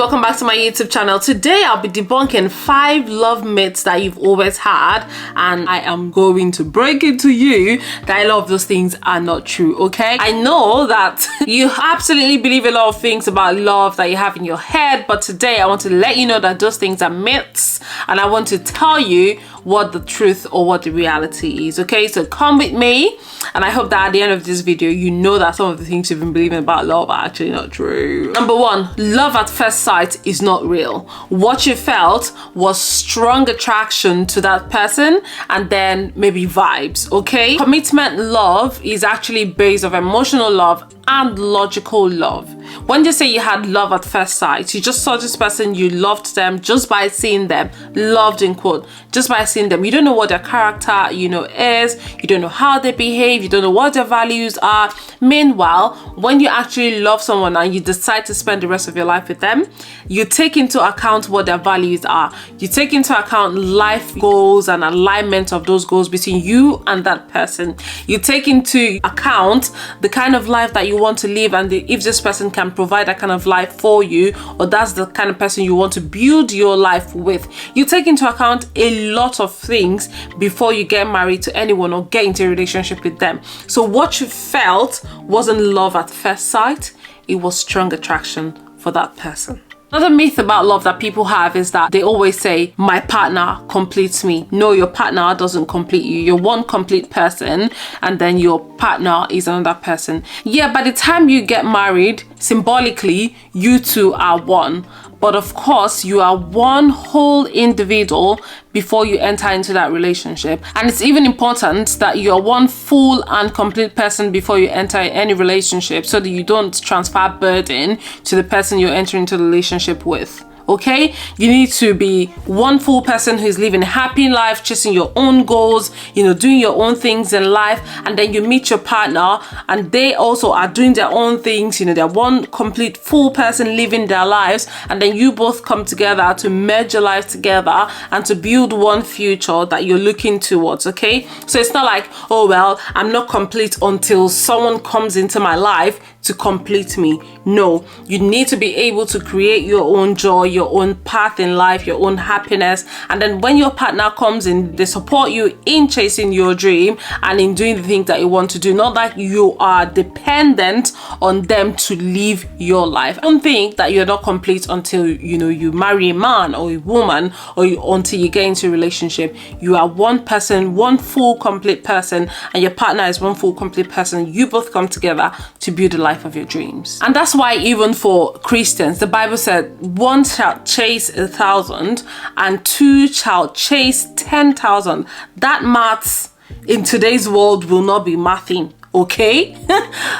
welcome back to my YouTube channel. Today I'll be debunking 5 love myths that you've always had, and I am going to break it to you that a lot of those things are not true. Okay, I know that you absolutely believe a lot of things about love that you have in your head, but today I want to let you know that those things are myths, and I want to tell you what the truth or what the reality is. Okay, so come with me, and I hope that at the end of this video you know that some of the things you've been believing about love are actually not true. Number 1, love at first sight is not real. What you felt was strong attraction to that person and then maybe vibes. Okay, commitment love is actually based on emotional love and logical love. When you say you had love at first sight, you just saw this person, you loved them just by seeing them, loved in quote, just by seeing them. You don't know what their character, is, you don't know how they behave, you don't know what their values are. Meanwhile, when you actually love someone and you decide to spend the rest of your life with them, you take into account what their values are. You take into account life goals and alignment of those goals between you and that person. You take into account the kind of life that you want to live, and if this person can provide that kind of life for you, or that's the kind of person you want to build your life with. You take into account a lot of things before you get married to anyone or get into a relationship with them. So what you felt wasn't love at first sight, it was strong attraction for that person. Another myth about love that people have is that they always say, my partner completes me. No, your partner doesn't complete you. You're one complete person, and then your partner is another person. Yeah, by the time you get married, symbolically, you two are one. But of course, you are one whole individual before you enter into that relationship. And it's even important that you're one full and complete person before you enter any relationship, so that you don't transfer burden to the person you're entering into the relationship with. Okay, you need to be one full person who's living a happy life, chasing your own goals, doing your own things in life, and then you meet your partner and they also are doing their own things. They're one complete full person living their lives, and then you both come together to merge your life together and to build one future that you're looking towards. Okay, so it's not like, oh well, I'm not complete until someone comes into my life to complete me. No, you need to be able to create your own joy, your own path in life, your own happiness, and then when your partner comes in, they support you in chasing your dream and in doing the things that you want to do. Not that you are dependent on them to live your life. Don't think that you're not complete until you marry a man or a woman, or until you get into a relationship. You are one person, one full complete person, and your partner is one full complete person. You both come together to build a life of your dreams. And that's why even for Christians, the Bible said, one shall chase 1,000 and two shall chase 10,000. That maths in today's world will not be mathing. Okay,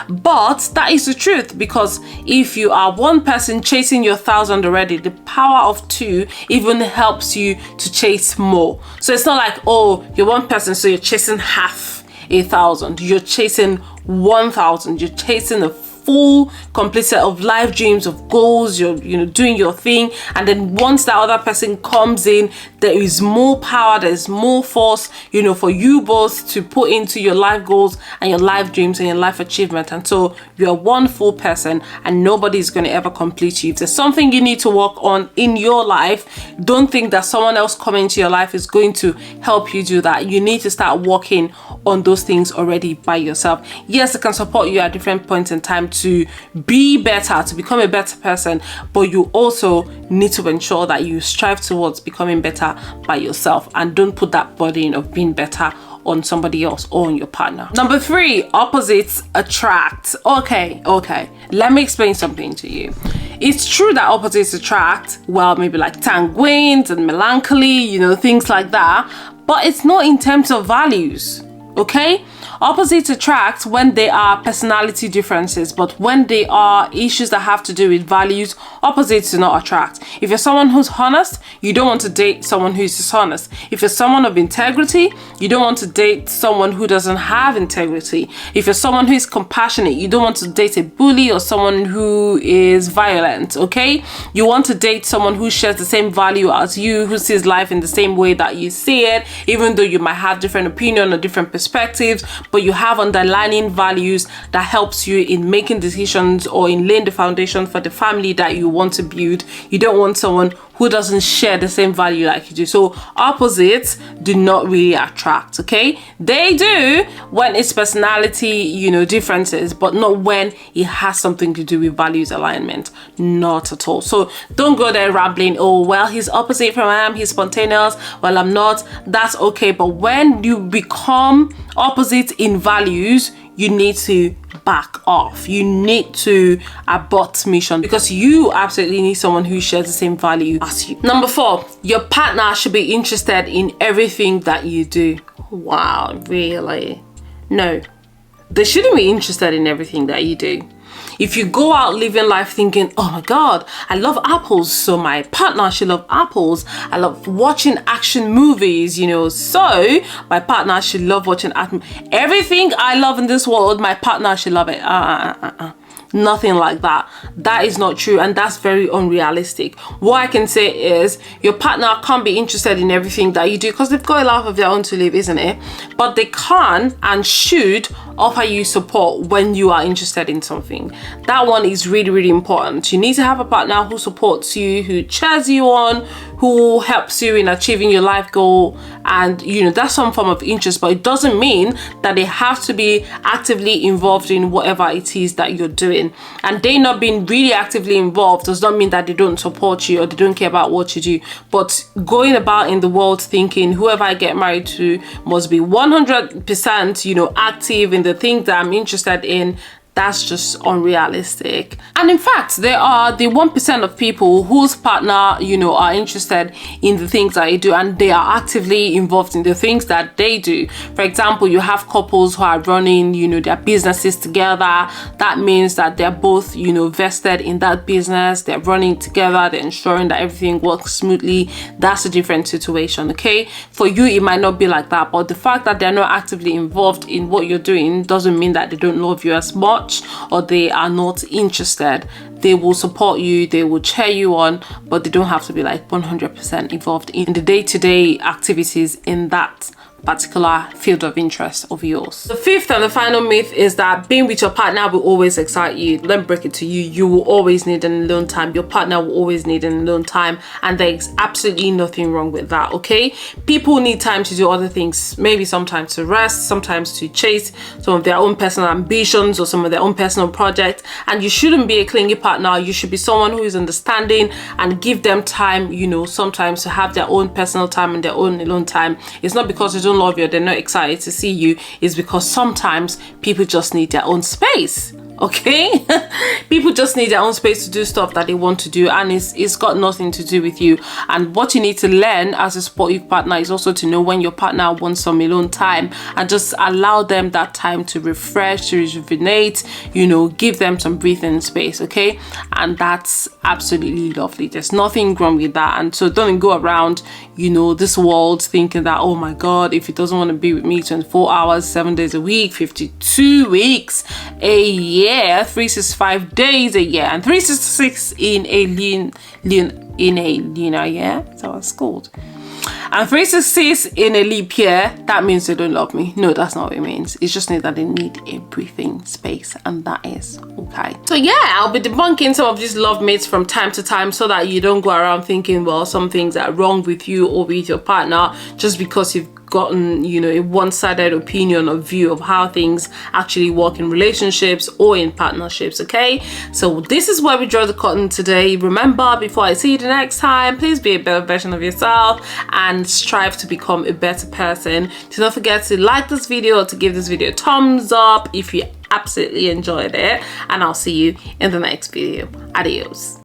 but that is the truth, because if you are one person chasing your 1,000 already, the power of 2 even helps you to chase more. So it's not like, oh, you're one person, so you're chasing half 1,000. You're chasing 1,000. You're chasing a full complete set of life dreams, of goals. You're doing your thing, and then once that other person comes in, there is more power, there's more force for you both to put into your life goals and your life dreams and your life achievement. And so you're one full person, and nobody is going to ever complete you. If there's something you need to work on in your life, don't think that someone else coming into your life is going to help you do that. You need to start working on those things already by yourself. Yes, it can support you at different points in time to be better, to become a better person, but you also need to ensure that you strive towards becoming better by yourself, and don't put that burden of being better on somebody else or on your partner. Number 3, opposites attract. Okay, let me explain something to you. It's true that opposites attract, well, maybe like sanguines and melancholy, things like that, but it's not in terms of values. Okay, opposites attract when there are personality differences, but when there are issues that have to do with values, opposites do not attract. If you're someone who's honest, you don't want to date someone who's dishonest. If you're someone of integrity, you don't want to date someone who doesn't have integrity. If you're someone who is compassionate, you don't want to date a bully or someone who is violent. Okay, you want to date someone who shares the same value as you, who sees life in the same way that you see it, even though you might have different opinion or different perspectives, but you have underlying values that helps you in making decisions or in laying the foundation for the family that you want to build. You don't want someone who doesn't share the same value like you do. So opposites do not really attract, okay? They do when it's personality, you know, differences, but not when it has something to do with values alignment. Not at all. So don't go there rambling, oh, well, he's opposite from I am, he's spontaneous, well, I'm not. That's okay. But when you become opposite in values, you need to back off. You need to abort mission, because you absolutely need someone who shares the same value as you. Number 4, your partner should be interested in everything that you do. Wow, really? No, they shouldn't be interested in everything that you do. If you go out living life thinking, oh my God, I love apples, so my partner should love apples. I love watching action movies, you know, so my partner should love watching everything I love in this world, my partner should love it. Nothing like that. That is not true, and that's very unrealistic. What I can say is your partner can't be interested in everything that you do, because they've got a life of their own to live, isn't it? But they can and should offer you support when you are interested in something. That one is really, really important. You need to have a partner who supports you, who cheers you on, who helps you in achieving your life goal, and you know, that's some form of interest, but it doesn't mean that they have to be actively involved in whatever it is that you're doing. And they not being really actively involved does not mean that they don't support you or they don't care about what you do. But going about in the world thinking whoever I get married to must be 100%, you know, active in the things that I'm interested in, that's just unrealistic. And in fact, there are the 1% of people whose partner, you know, are interested in the things that you do, and they are actively involved in the things that they do. For example, you have couples who are running, you know, their businesses together. That means that they're both, you know, vested in that business. They're running together. They're ensuring that everything works smoothly. That's a different situation, okay? For you, it might not be like that, but the fact that they're not actively involved in what you're doing doesn't mean that they don't love you as much, or they are not interested. They will support you, they will cheer you on, but they don't have to be like 100% involved in the day-to-day activities in that particular field of interest of yours. The 5th and the final myth is that being with your partner will always excite you. Let me break it to you. You will always need an alone time. Your partner will always need an alone time, and there's absolutely nothing wrong with that, okay? People need time to do other things, maybe sometimes to rest, sometimes to chase some of their own personal ambitions or some of their own personal projects, and you shouldn't be a clingy partner. You should be someone who is understanding and give them time, you know, sometimes to have their own personal time and their own alone time. It's not because they don't love you, they're not excited to see you. It's because sometimes people just need their own space, okay? People just need their own space to do stuff that they want to do, and it's got nothing to do with you. And what you need to learn as a supportive partner is also to know when your partner wants some alone time, and just allow them that time to refresh, to rejuvenate, you know, give them some breathing space, okay? And that's absolutely lovely. There's nothing wrong with that. And so don't go around, you know, this world thinking that, oh my God, if he doesn't want to be with me 24 hours, 7 days a week, 52 weeks a year, 365 days a year, and 366 in a lunar year, that's what it's called, and 366 in a leap year, that means they don't love me. No, that's not what it means. It's just that they need a breathing space, and that is okay. So yeah, I'll be debunking some of these love myths from time to time, so that you don't go around thinking, well, some things are wrong with you or with your partner just because you've gotten, you know, a one-sided opinion or view of how things actually work in relationships or in partnerships, okay? So this is where we draw the curtain today. Remember, before I see you the next time, please be a better version of yourself and strive to become a better person. Do not forget to like this video or to give this video a thumbs up if you absolutely enjoyed it, and I'll see you in the next video. Adios.